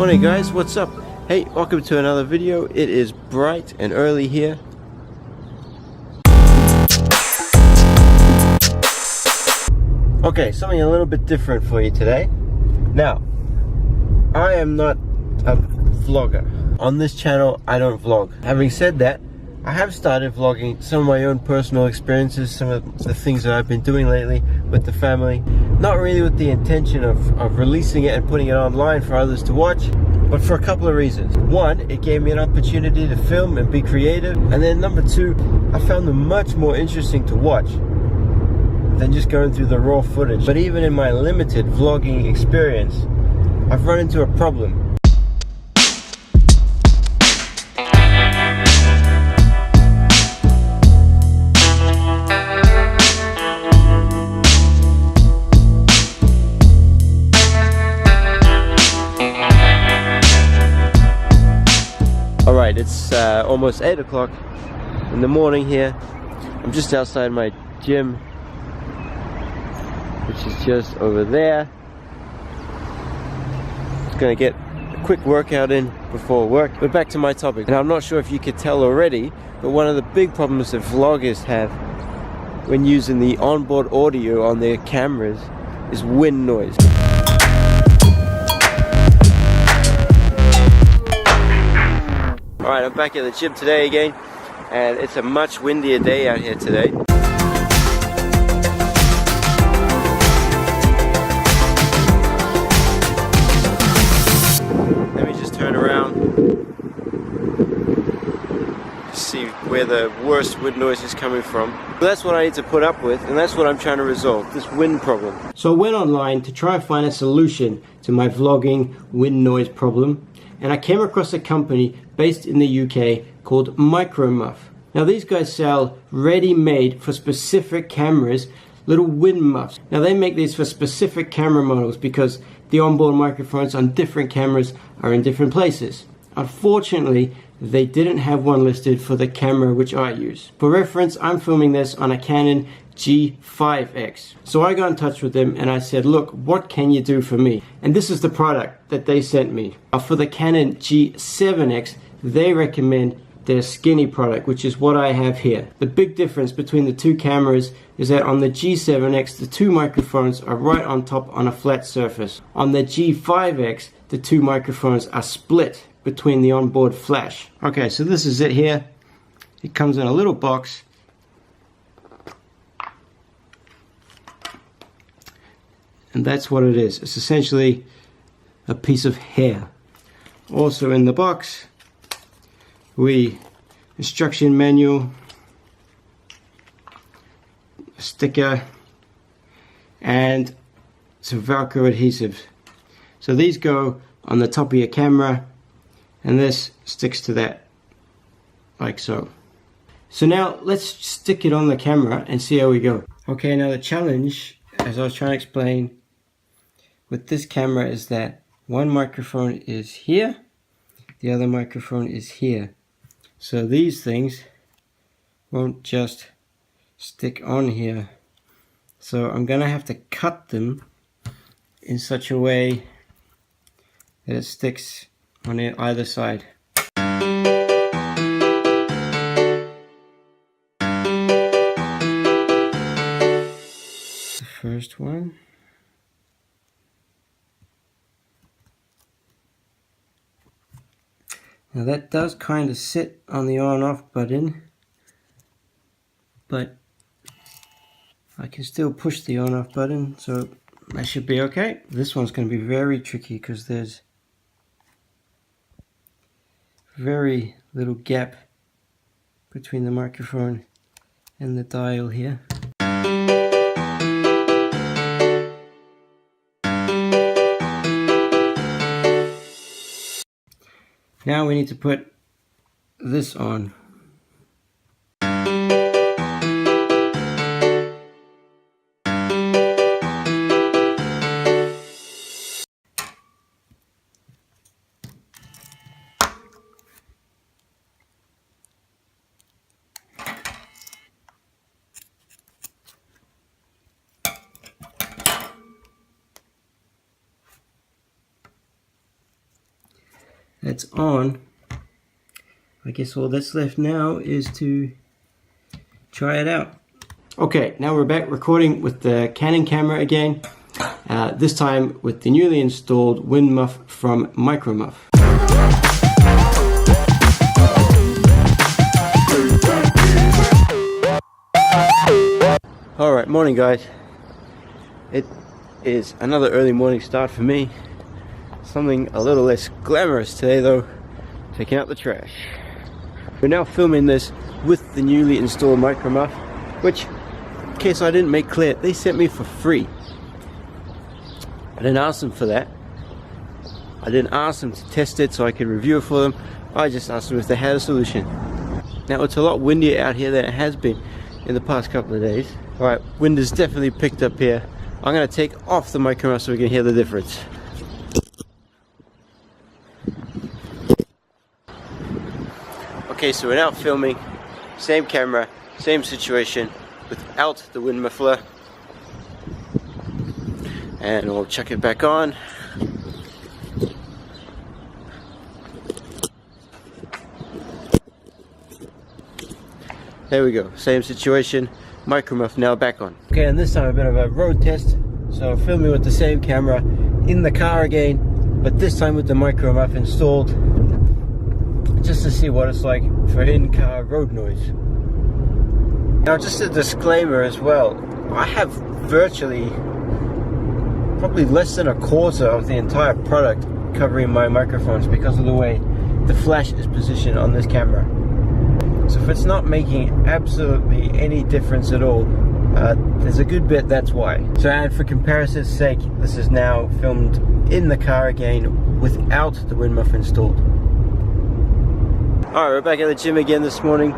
Morning guys, what's up? Hey, welcome to another video. It is bright and early here. Okay, something a little bit different for you today. Now, I am not a vlogger. On this channel, I don't vlog. Having said that, I have started vlogging some of my own personal experiences, some of the things that I've been doing lately with the family. Not really with the intention of releasing it and putting it online for others to watch, but for a couple of reasons. One, it gave me an opportunity to film and be creative. And then number two, I found them much more interesting to watch than just going through the raw footage. But even in my limited vlogging experience, I've run into a problem. Alright, it's almost 8 o'clock in the morning here. I'm just outside my gym, which is just over there. Just gonna get a quick workout in before work. But back to my topic, and I'm not sure if you could tell already, but one of the big problems that vloggers have when using the onboard audio on their cameras is wind noise. Alright, I'm back at the gym today again, and it's a much windier day out here today. Let me just turn around to see where the worst wind noise is coming from. That's what I need to put up with, and that's what I'm trying to resolve, this wind problem. So I went online to try and find a solution to my vlogging wind noise problem, and I came across a company based in the UK called Micromuff. Now these guys sell ready-made for specific cameras, little wind muffs. Now they make these for specific camera models because the onboard microphones on different cameras are in different places. Unfortunately, they didn't have one listed for the camera which I use. For reference, I'm filming this on a Canon G5X. So I got in touch with them and I said, look, what can you do for me? And this is the product that they sent me. For the Canon G7X, they recommend their Skinny product, which is what I have here. The big difference between the two cameras is that on the G7X, the two microphones are right on top on a flat surface. On the G5X, the two microphones are split between the onboard flash. Okay, so this is it here. It comes in a little box. And that's what it is. It's essentially a piece of hair. Also in the box, instruction manual, a sticker, and some Velcro adhesive. So these go on the top of your camera, and this sticks to that, like so. So now let's stick it on the camera and see how we go. Okay, now the challenge, as I was trying to explain, with this camera is that one microphone is here, the other microphone is here. So these things won't just stick on here. So I'm gonna have to cut them in such a way that it sticks on either side. The first one. Now that does kind of sit on the on-off button, but I can still push the on-off button, so that should be okay. This one's going to be very tricky because there's very little gap between the microphone and the dial here. Now we need to put this on. it's on, I guess all that's left now is to try it out. Okay, now we're back recording with the Canon camera again, this time with the newly installed wind muff from Micromuff. Alright, morning guys. It is another early morning start for me. Something a little less glamorous today though, taking out the trash. We're now filming this with the newly installed Micromuff, which, in case I didn't make clear, they sent me for free. I didn't ask them for that. I didn't ask them to test it so I could review it for them. I just asked them if they had a solution. Now it's a lot windier out here than it has been in the past couple of days. Alright, wind is definitely picked up here. I'm going to take off the Micromuff so we can hear the difference. Okay, so we're now filming, same camera, same situation, without the wind muffler. And we'll chuck it back on. There we go, same situation, Micromuff now back on. Okay, and this time a bit of a road test. So filming with the same camera in the car again, but this time with the Micromuff installed, just to see what it's like for in-car road noise. Now just a disclaimer as well, I have virtually probably less than a quarter of the entire product covering my microphones because of the way the flash is positioned on this camera. So if it's not making absolutely any difference at all, there's a good bit that's why. So, and for comparison's sake, this is now filmed in the car again without the wind muff installed. Alright, we're back at the gym again this morning.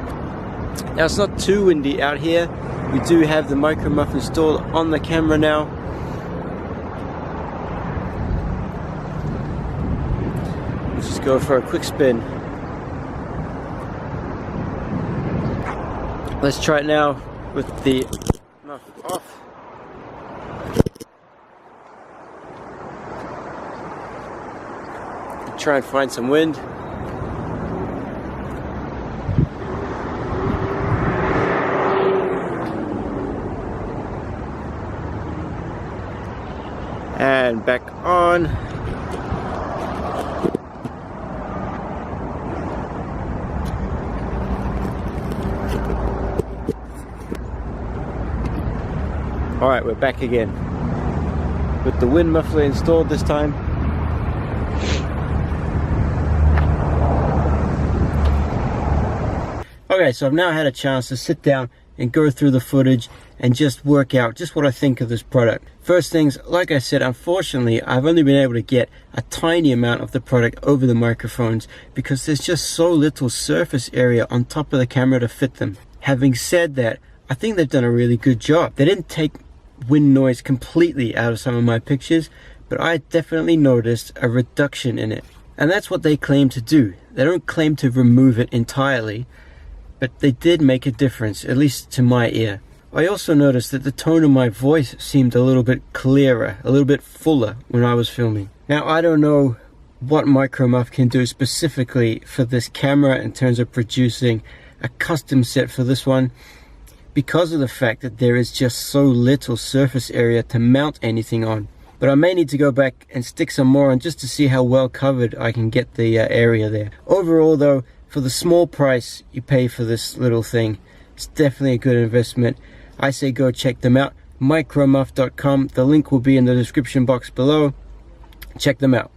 Now it's not too windy out here. We do have the Micromuff installed on the camera now. Let's just go for a quick spin. Let's try it now with the muff off. Try and find some wind. And back on. Alright, we're back again with the wind muffler installed this time. Okay, so I've now had a chance to sit down and go through the footage and just work out just what I think of this product. First things, like I said, unfortunately I've only been able to get a tiny amount of the product over the microphones because there's just so little surface area on top of the camera to fit them. Having said that, I think they've done a really good job. They didn't take wind noise completely out of some of my pictures, but I definitely noticed a reduction in it. And that's what they claim to do. They don't claim to remove it entirely, but they did make a difference, at least to my ear. I also noticed that the tone of my voice seemed a little bit clearer, a little bit fuller when I was filming. Now I don't know what Micromuff can do specifically for this camera in terms of producing a custom set for this one, because of the fact that there is just so little surface area to mount anything on. But I may need to go back and stick some more on just to see how well covered I can get the area there. Overall though, for the small price you pay for this little thing, it's definitely a good investment. I say go check them out, micromuff.com. The link will be in the description box below. Check them out.